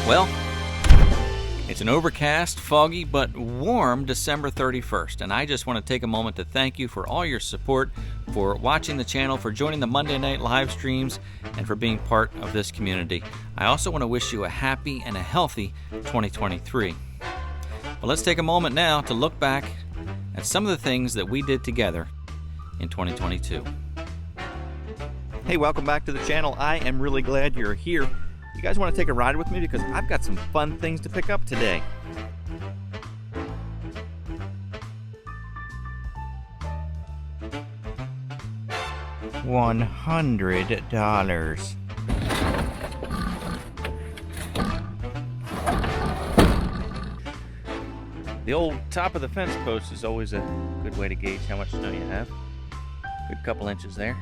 Well, it's an overcast, foggy, but warm December 31st, and I just want to take a moment to thank you for all your support, for watching the channel, for joining the Monday night live streams, and for being part of this community. I also want to wish you a happy and a healthy 2023. Well, let's take a moment now to look back at some of the things that we did together in 2022. Hey, welcome back to the channel. I am really glad you're here. You guys want to take a ride with me because I've got some fun things to pick up today. $100. The old top of the fence post is always a good way to gauge how much snow you have. Good couple inches there.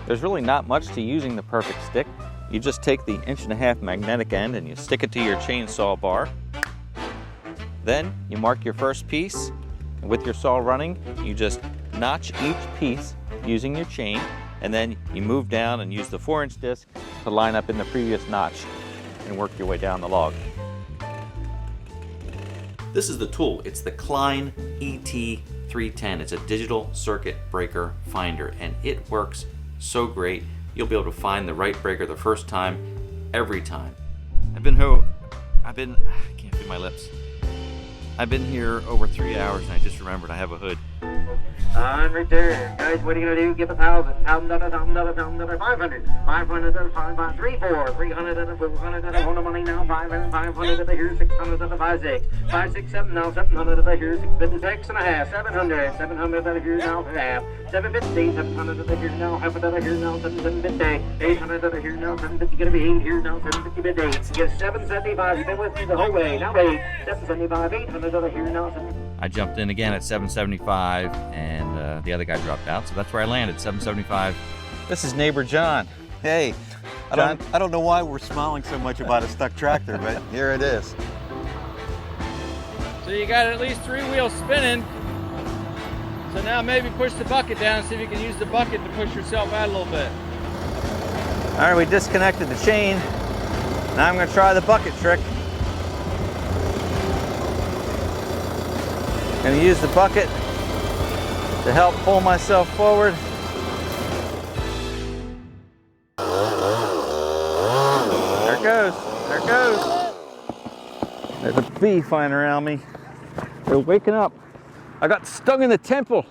There's really not much to using the perfect stick. You just take the 1.5-inch magnetic end and you stick it to your chainsaw bar. Then you mark your first piece, and with your saw running, you just notch each piece using your chain, and then you move down and use the 4-inch disc to line up in the previous notch and work your way down the log. This is the tool. It's the Klein ET310. It's a digital circuit breaker finder, and it works so great. You'll be able to find the right breaker the first time, every time. I can't do my lips. I've been here over 3 hours and I just remembered I have a hood. On return, guys, what are you gonna do? Give $1,000, $500, $500, $500, 300, 400, hold the money now, 500, here's 600, 56, 567 now, 700, here's 656 and a half, 700, 700, here's now half, 750, 700, here's now half a dollar, here's now 750, 800, here's now 750, gonna be 8, here's now 750 bid 8, get 775, you've been with me the whole way, now 8, 775, 800, here's now 7. I jumped in again at 775 and the other guy dropped out, so that's where I landed, 775. This is neighbor John. Hey, I don't know why we're smiling so much about a stuck tractor, but here it is. So you got at least 3 wheels spinning. So now maybe push the bucket down and see if you can use the bucket to push yourself out a little bit. All right, we disconnected the chain. Now I'm gonna try the bucket trick. Gonna use the bucket to help pull myself forward. There it goes, there it goes. There's a bee flying around me. They're waking up. I got stung in the temple.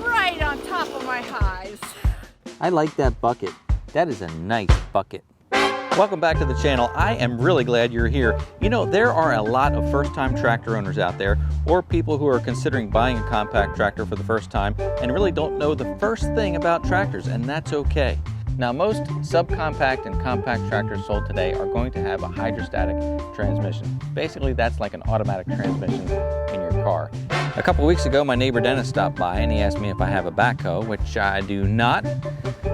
Right on top of my highs. I like that bucket. That is a nice bucket. Welcome back to the channel. I am really glad you're here. You know, there are a lot of first-time tractor owners out there, or people who are considering buying a compact tractor for the first time and really don't know the first thing about tractors, and that's okay. Now, most subcompact and compact tractors sold today are going to have a hydrostatic transmission. Basically, that's like an automatic transmission in your car. A couple weeks ago, my neighbor Dennis stopped by and he asked me if I have a backhoe, which I do not.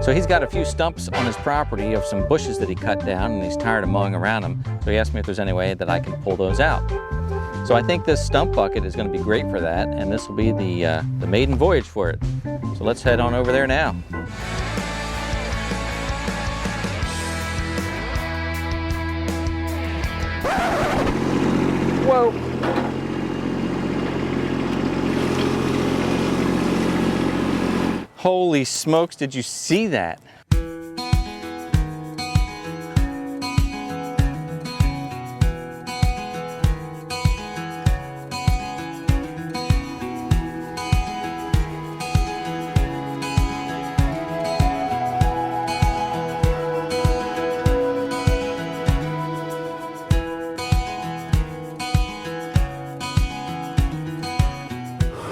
So he's got a few stumps on his property of some bushes that he cut down and he's tired of mowing around them. So he asked me if there's any way that I can pull those out. So I think this stump bucket is going to be great for that, and this will be the maiden voyage for it. So let's head on over there now. Whoa! Holy smokes, did you see that?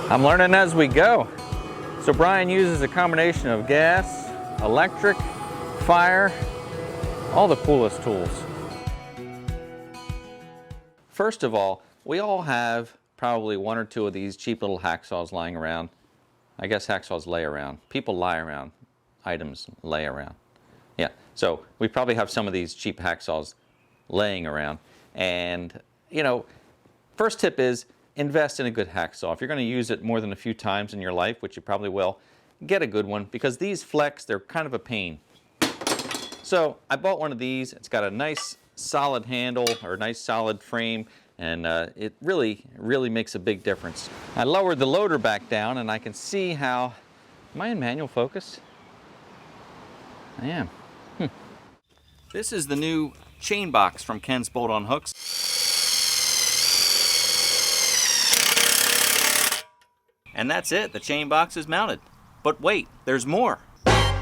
I'm learning as we go. So Brian uses a combination of gas, electric, fire, all the coolest tools. First of all, we all have probably one or two of these cheap little hacksaws lying around. I guess hacksaws lay around. People lie around. items lay around. Yeah, so we probably have some of these cheap hacksaws laying around. And, you know, first tip is invest in a good hacksaw. If you're going to use it more than a few times in your life, which you probably will, get a good one, because these flex, they're kind of a pain. So I bought one of these. It's got a nice solid handle, or a nice solid frame, and it really makes a big difference. I lowered the loader back down, and I can see how, am I in manual focus? I am. This is the new chain box from Ken's Bolt-On Hooks. And that's it, the chain box is mounted. But wait, there's more.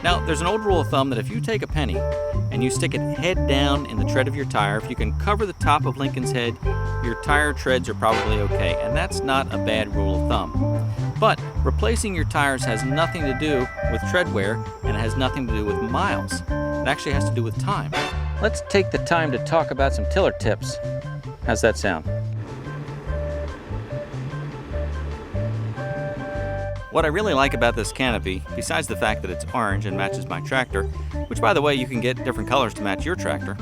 Now, there's an old rule of thumb that if you take a penny and you stick it head down in the tread of your tire, if you can cover the top of Lincoln's head, your tire treads are probably okay. And that's not a bad rule of thumb. But replacing your tires has nothing to do with tread wear, and it has nothing to do with miles. It actually has to do with time. Let's take the time to talk about some tiller tips. How's that sound? What I really like about this canopy, besides the fact that it's orange and matches my tractor, which by the way you can get different colors to match your tractor,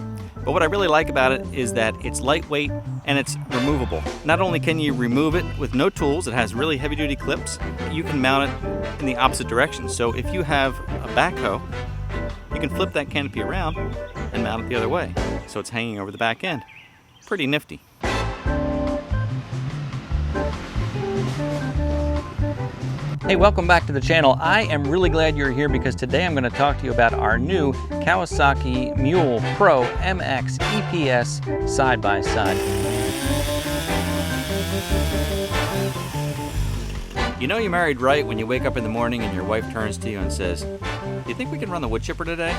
but what I really like about it is that it's lightweight and it's removable. Not only can you remove it with no tools, it has really heavy duty clips, you can mount it in the opposite direction. So if you have a backhoe, you can flip that canopy around and mount it the other way. So it's hanging over the back end. Pretty nifty. Hey, welcome back to the channel. I am really glad you're here because today I'm going to talk to you about our new Kawasaki Mule Pro MX EPS side-by-side. You know you're married right when you wake up in the morning and your wife turns to you and says, "Do you think we can run the wood chipper today?"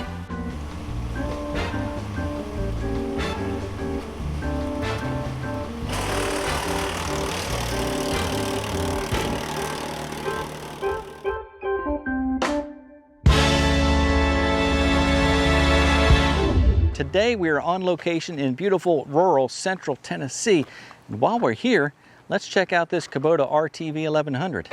Today we are on location in beautiful rural central Tennessee. And while we're here, let's check out this Kubota RTV 1100.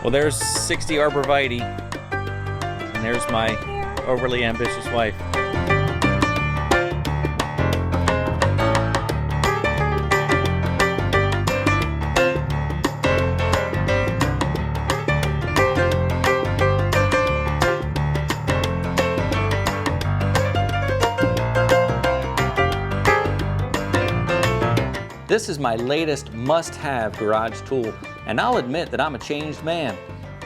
Well, there's 60 arborvitae, and there's my overly ambitious wife. This is my latest must-have garage tool, and I'll admit that I'm a changed man.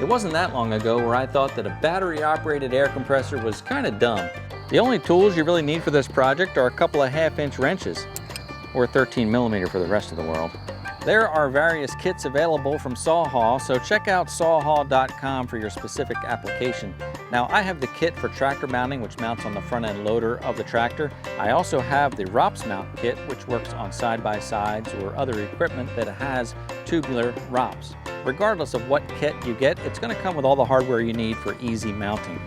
It wasn't that long ago where I thought that a battery-operated air compressor was kind of dumb. The only tools you really need for this project are a couple of 1/2-inch wrenches, or 13mm for the rest of the world. There are various kits available from Sawhall, so check out sawhall.com for your specific application. Now, I have the kit for tractor mounting, which mounts on the front end loader of the tractor. I also have the ROPS mount kit, which works on side-by-sides or other equipment that has tubular ROPS. Regardless of what kit you get, it's going to come with all the hardware you need for easy mounting.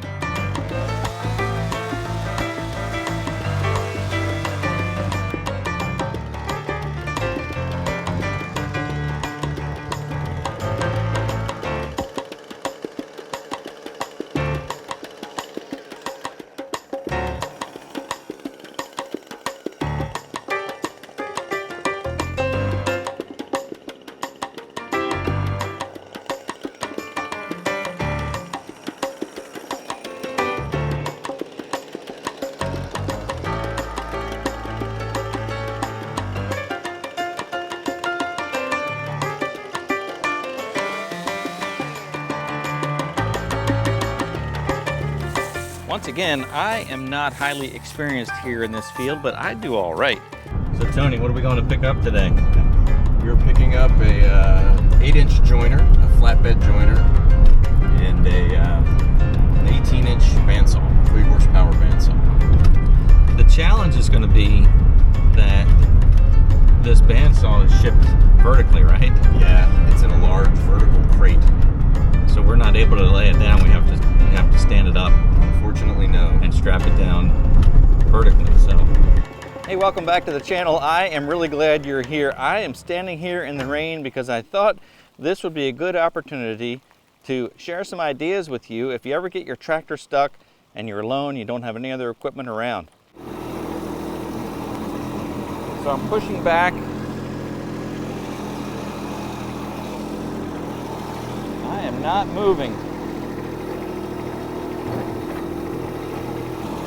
Once again, I am not highly experienced here in this field, but I do all right. So Tony, what are we going to pick up today? We're picking up a 8-inch joiner, a flatbed joiner, and an 18-inch bandsaw, 3 horsepower bandsaw. The challenge is going to be that this bandsaw is shipped vertically, right? Yeah, it's in a large vertical crate. So we're not able to lay it down. We have to stand it up. Unfortunately, no. And strap it down vertically. So, hey, welcome back to the channel. I am really glad you're here. I am standing here in the rain because I thought this would be a good opportunity to share some ideas with you if you ever get your tractor stuck and you're alone, you don't have any other equipment around. So I'm pushing back. I am not moving.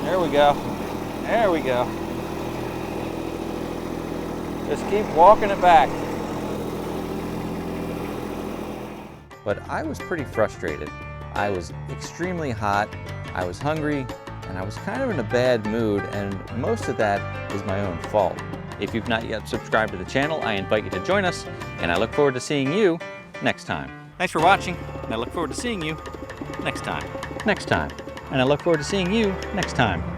There we go. There we go. Just keep walking it back. But I was pretty frustrated. I was extremely hot, I was hungry, and I was kind of in a bad mood, and most of that is my own fault. If you've not yet subscribed to the channel, I invite you to join us, and I look forward to seeing you next time. Thanks for watching, and I look forward to seeing you next time. And I look forward to seeing you next time.